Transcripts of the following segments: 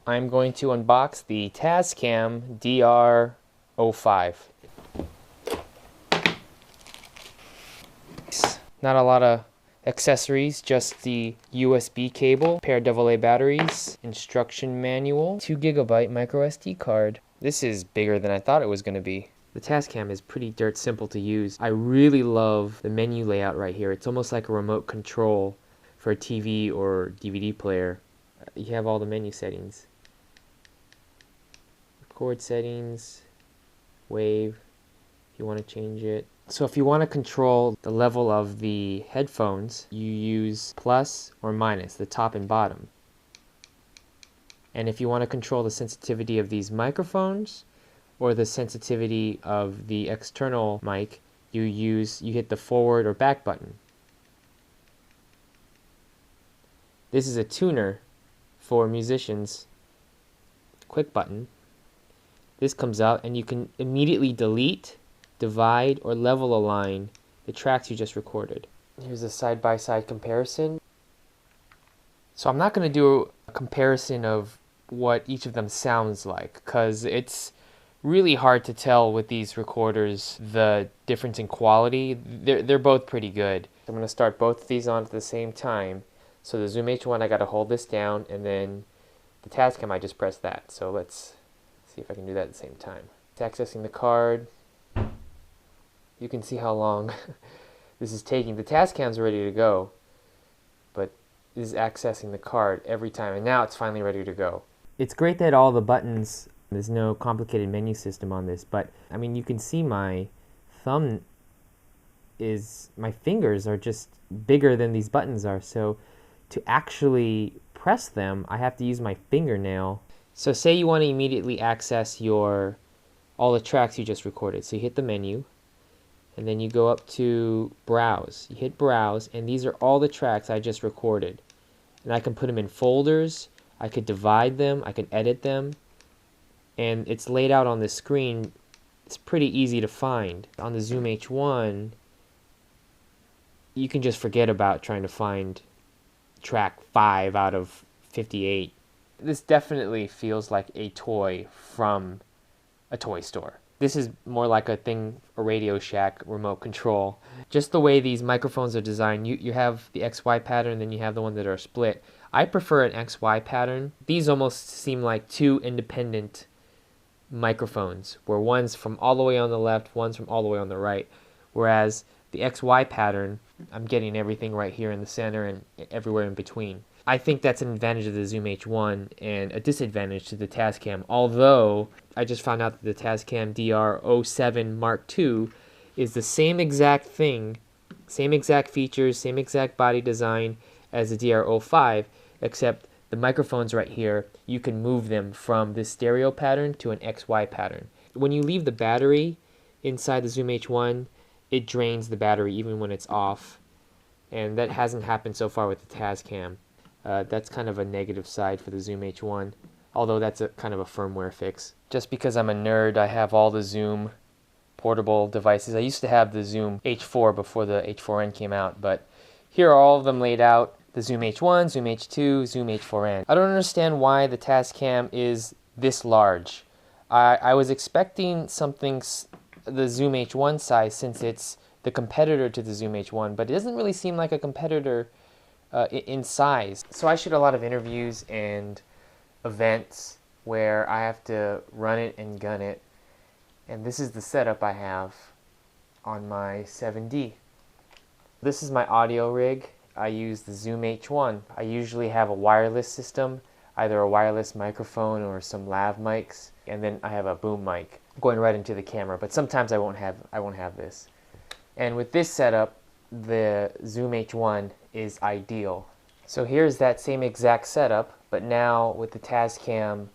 I'm going to unbox the Tascam DR-05. Not a lot of accessories, just the USB cable, pair of AA batteries, instruction manual, 2GB micro SD card. This is bigger than I thought it was going to be. The Tascam is pretty dirt simple to use. I really love the menu layout right here. It's almost like a remote control for a TV or DVD player. You have all the menu settings. Record settings, wave, if you want to change it. So if you want to control the level of the headphones, you use plus or minus, the top and bottom. And if you want to control the sensitivity of these microphones or the sensitivity of the external mic, you hit the forward or back button. This is a tuner for musicians. Quick button. This comes out and you can immediately delete, divide, or level align the tracks you just recorded. Here's a side-by-side comparison. So I'm not going to do a comparison of what each of them sounds like, because it's really hard to tell with these recorders the difference in quality. They're both pretty good. I'm going to start both of these on at the same time. So the Zoom H1, I got to hold this down, and then the Tascam, I just pressed that. So let's see if I can do that at the same time. It's accessing the card. You can see how long this is taking. The Tascam's ready to go, but this is accessing the card every time, and now it's finally ready to go. It's great that all the buttons, there's no complicated menu system on this, but I mean, you can see my fingers are just bigger than these buttons are, so to actually press them, I have to use my fingernail. So say you want to immediately access all the tracks you just recorded. So you hit the menu, and then you go up to Browse. You hit Browse, and these are all the tracks I just recorded. And I can put them in folders, I could divide them, I can edit them, and it's laid out on the screen. It's pretty easy to find. On the Zoom H1, you can just forget about trying to find track 5 out of 58. This definitely feels like a toy from a toy store. This is more like a Radio Shack remote control. Just the way these microphones are designed, you have the XY pattern, then you have the ones that are split. I prefer an XY pattern. These almost seem like two independent microphones, where one's from all the way on the left, one's from all the way on the right. Whereas the XY pattern, I'm getting everything right here in the center and everywhere in between. I think that's an advantage of the Zoom H1 and a disadvantage to the Tascam, although I just found out that the Tascam DR-07 Mark II is the same exact thing, same exact features, same exact body design as the DR-05, except the microphones right here, you can move them from this stereo pattern to an XY pattern. When you leave the battery inside the Zoom H1, it drains the battery even when it's off, and that hasn't happened so far with the Tascam. That's kind of a negative side for the Zoom H1, although that's a kind of a firmware fix. Just because I'm a nerd, I have all the Zoom portable devices. I used to have the Zoom H4 before the H4n came out, but here are all of them laid out. The Zoom H1, Zoom H2, Zoom H4n. I don't understand why the Tascam is this large. I was expecting something the Zoom H1 size, since it's the competitor to the Zoom H1, but it doesn't really seem like a competitor in size. So I shoot a lot of interviews and events where I have to run it and gun it, and this is the setup I have on my 7D. This is my audio rig. I use the Zoom H1. I usually have a wireless system, either a wireless microphone or some lav mics, and then I have a boom mic going right into the camera, but sometimes I won't have this. And with this setup, the Zoom H1 is ideal. So here's that same exact setup, but now with the Tascam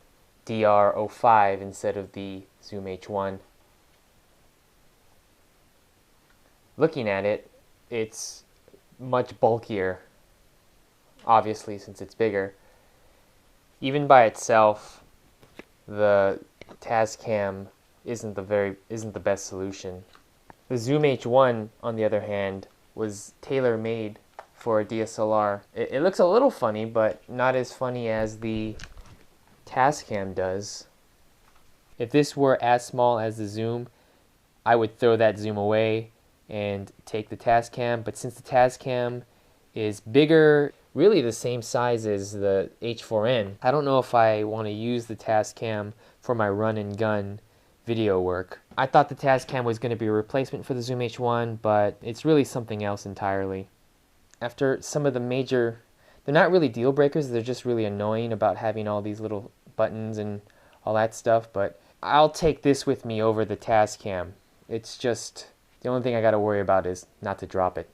DR-05 instead of the Zoom H1. Looking at it, it's much bulkier, obviously, since it's bigger. Even by itself, the Tascam isn't the best solution. The Zoom H1, on the other hand, was tailor-made for a DSLR. It looks a little funny, but not as funny as the Tascam does. If this were as small as the zoom, I would throw that zoom away and take the Tascam, but since the Tascam is bigger, really the same size as the H4n, I don't know if I want to use the Tascam for my run and gun video work. I thought the Tascam was going to be a replacement for the Zoom H1, but it's really something else entirely. After some of the major, they're not really deal breakers, they're just really annoying about having all these little buttons and all that stuff, but I'll take this with me over the Tascam. It's just, the only thing I got to worry about is not to drop it.